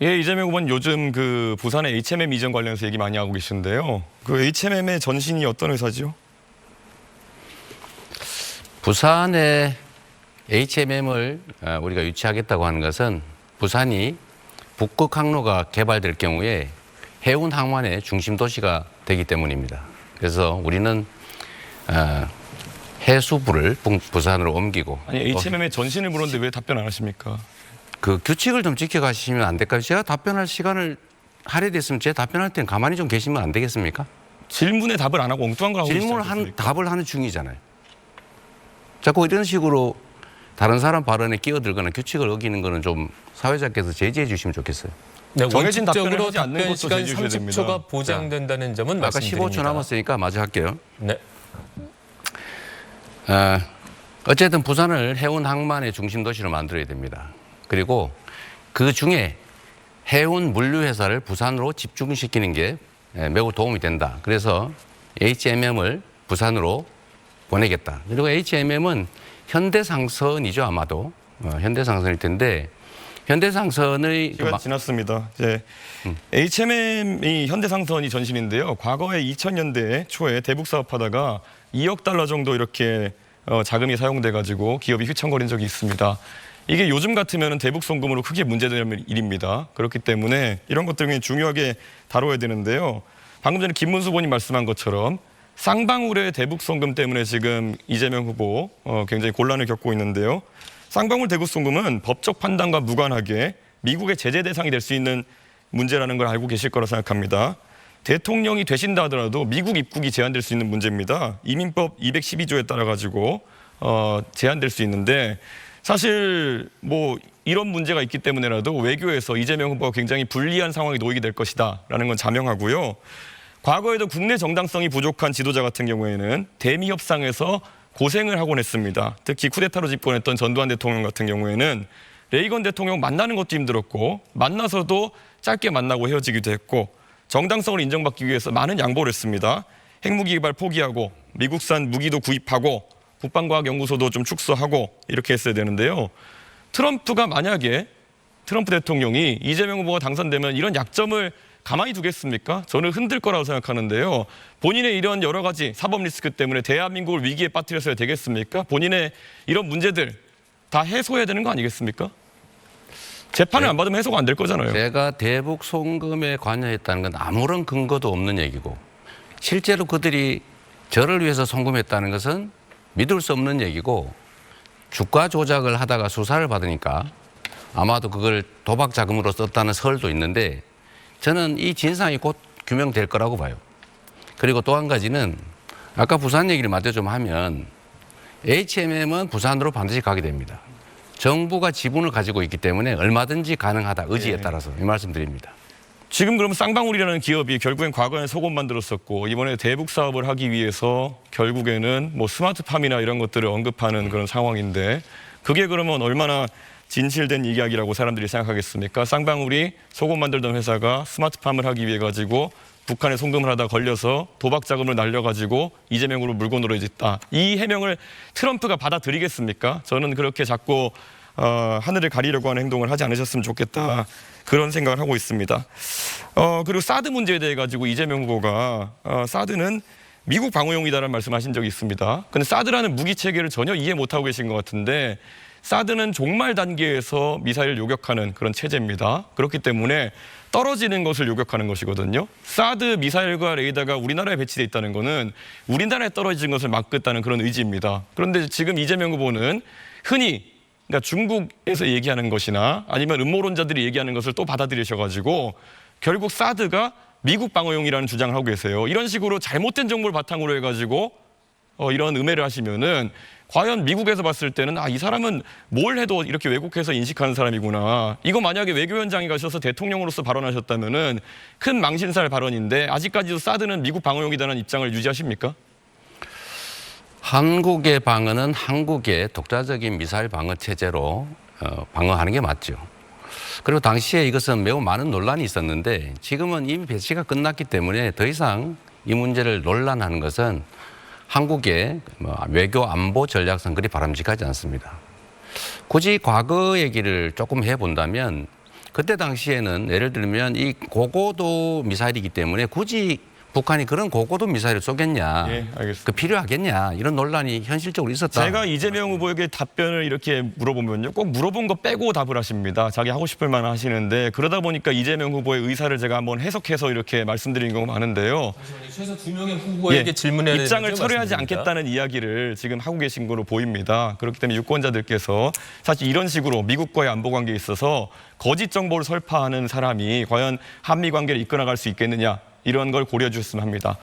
예, 이재명 후보는 요즘 그 부산의 HMM 이전 관련해서 얘기 많이 하고 계시는데요. 그 HMM의 전신이 어떤 회사죠? 부산에 HMM을 우리가 유치하겠다고 하는 것은 부산이 북극 항로가 개발될 경우에 해운 항만의 중심 도시가 되기 때문입니다. 그래서 우리는 해수부를 부산으로 옮기고. 아니, HMM의 전신을 물었는데 왜 답변 안 하십니까? 그 규칙을 좀 지켜가시면 안 될까요? 제가 답변할 시간을 할애됐으면 제 답변할 때는 가만히 좀 계시면 안 되겠습니까? 질문에 답을 안 하고 엉뚱한 걸 하고 질문을 답을 하는 중이잖아요. 자꾸 이런 식으로 다른 사람 발언에 끼어들거나 규칙을 어기는 거는 좀 사회자께서 제지해 주시면 좋겠어요. 네, 정해진 답변을 원칙적으로 하지 않는 답변 것도 시간 제지해 주셔야 30초가 됩니다. 보장된다는 점은 아까 말씀드립니다. 15초 남았으니까 마저 할게요. 네. 어쨌든 부산을 해운 항만의 중심 도시로 만들어야 됩니다. 그리고 그 중에 해운 물류회사를 부산으로 집중시키는 게 매우 도움이 된다. 그래서 HMM을 부산으로 보내겠다. 그리고 HMM은 현대상선이죠, 아마도. 현대상선일 텐데 현대상선의 시간 지났습니다. 이제 HMM이 현대상선이 전신인데요. 과거에 2000년대 초에 대북 사업하다가 2억 달러 정도 이렇게 자금이 사용돼가지고 기업이 휘청거린 적이 있습니다. 이게 요즘 같으면 대북 송금으로 크게 문제되는 일입니다. 그렇기 때문에 이런 것들을 중요하게 다뤄야 되는데요. 방금 전에 김문수 의원님 말씀한 것처럼 쌍방울의 대북 송금 때문에 지금 이재명 후보 굉장히 곤란을 겪고 있는데요. 쌍방울 대북 송금은 법적 판단과 무관하게 미국의 제재 대상이 될 수 있는 문제라는 걸 알고 계실 거라 생각합니다. 대통령이 되신다 하더라도 미국 입국이 제한될 수 있는 문제입니다. 이민법 212조에 따라 가지고 제한될 수 있는데 사실 뭐 이런 문제가 있기 때문에라도 외교에서 이재명 후보가 굉장히 불리한 상황에 놓이게 될 것이다라는 건 자명하고요. 과거에도 국내 정당성이 부족한 지도자 같은 경우에는 대미 협상에서 고생을 하곤 했습니다. 특히 쿠데타로 집권했던 전두환 대통령 같은 경우에는 레이건 대통령 만나는 것도 힘들었고 만나서도 짧게 만나고 헤어지기도 했고 정당성을 인정받기 위해서 많은 양보를 했습니다. 핵무기 개발 포기하고 미국산 무기도 구입하고 국방과학연구소도 좀 축소하고 이렇게 했어야 되는데요. 트럼프가 만약에 트럼프 대통령이 이재명 후보가 당선되면 이런 약점을 가만히 두겠습니까? 저는 흔들 거라고 생각하는데요. 본인의 이런 여러 가지 사법 리스크 때문에 대한민국을 위기에 빠뜨려서야 되겠습니까? 본인의 이런 문제들 다 해소해야 되는 거 아니겠습니까? 재판을 안 받으면 해소가 안 될 거잖아요. 제가 대북 송금에 관여했다는 건 아무런 근거도 없는 얘기고 실제로 그들이 저를 위해서 송금했다는 것은 믿을 수 없는 얘기고 주가 조작을 하다가 수사를 받으니까 아마도 그걸 도박 자금으로 썼다는 설도 있는데 저는 이 진상이 곧 규명될 거라고 봐요. 그리고 또 한 가지는 아까 부산 얘기를 마저 좀 하면 HMM은 부산으로 반드시 가게 됩니다. 정부가 지분을 가지고 있기 때문에 얼마든지 가능하다. 의지에 따라서 이 말씀 드립니다. 지금 그러면 쌍방울이라는 기업이 결국엔 과거에 속옷 만들었었고 이번에 대북 사업을 하기 위해서 결국에는 뭐 스마트팜이나 이런 것들을 언급하는 그런 상황인데 그게 그러면 얼마나 진실된 이야기라고 사람들이 생각하겠습니까? 쌍방울이 속옷 만들던 회사가 스마트팜을 하기 위해 가지고 북한에 송금을 하다 걸려서 도박 자금을 날려가지고 이재명으로 물고 늘어졌다. 이 해명을 트럼프가 받아들이겠습니까? 저는 그렇게 자꾸 하늘을 가리려고 하는 행동을 하지 않으셨으면 좋겠다. 그런 생각을 하고 있습니다. 그리고 사드 문제에 대해 가지고 이재명 후보가 사드는 미국 방어용이다라는 말씀하신 적이 있습니다. 근데 사드라는 무기 체계를 전혀 이해 못하고 계신 것 같은데 사드는 종말 단계에서 미사일을 요격하는 그런 체제입니다. 그렇기 때문에 떨어지는 것을 요격하는 것이거든요. 사드 미사일과 레이더가 우리나라에 배치되어 있다는 것은 우리나라에 떨어지는 것을 막겠다는 그런 의지입니다. 그런데 지금 이재명 후보는 흔히 그러니까 중국에서 얘기하는 것이나 아니면 음모론자들이 얘기하는 것을 또 받아들이셔가지고 결국 사드가 미국 방어용이라는 주장을 하고 계세요. 이런 식으로 잘못된 정보를 바탕으로 해가지고 이런 음해를 하시면은 과연 미국에서 봤을 때는 이 사람은 뭘 해도 이렇게 왜곡해서 인식하는 사람이구나. 이거 만약에 외교위원장이 가셔서 대통령으로서 발언하셨다면은 큰 망신살 발언인데 아직까지도 사드는 미국 방어용이라는 입장을 유지하십니까? 한국의 방어는 한국의 독자적인 미사일 방어 체제로 방어하는 게 맞죠. 그리고 당시에 이것은 매우 많은 논란이 있었는데 지금은 이미 배치가 끝났기 때문에 더 이상 이 문제를 논란하는 것은 한국의 외교 안보 전략상 그리 바람직하지 않습니다. 굳이 과거 얘기를 조금 해본다면 그때 당시에는 예를 들면 이 고고도 미사일이기 때문에 굳이 북한이 그런 고고도 미사일을 쏘겠냐, 예, 알겠습니다. 그 필요하겠냐 이런 논란이 현실적으로 있었다. 제가 이재명 후보에게 답변을 이렇게 물어보면요, 꼭 물어본 거 빼고 답을 하십니다. 자기 하고 싶을 만한 하시는데 그러다 보니까 이재명 후보의 의사를 제가 한번 해석해서 이렇게 말씀드린 경우가 많은데요. 최소 2명의 후보에게 질문해야 되는 입장을 거죠? 철회하지 말씀드립니다. 않겠다는 이야기를 지금 하고 계신 거로 보입니다. 그렇기 때문에 유권자들께서 사실 이런 식으로 미국과의 안보 관계에 있어서 거짓 정보를 설파하는 사람이 과연 한미 관계를 이끌어갈 수 있겠느냐 이런 걸 고려해 주셨으면 합니다.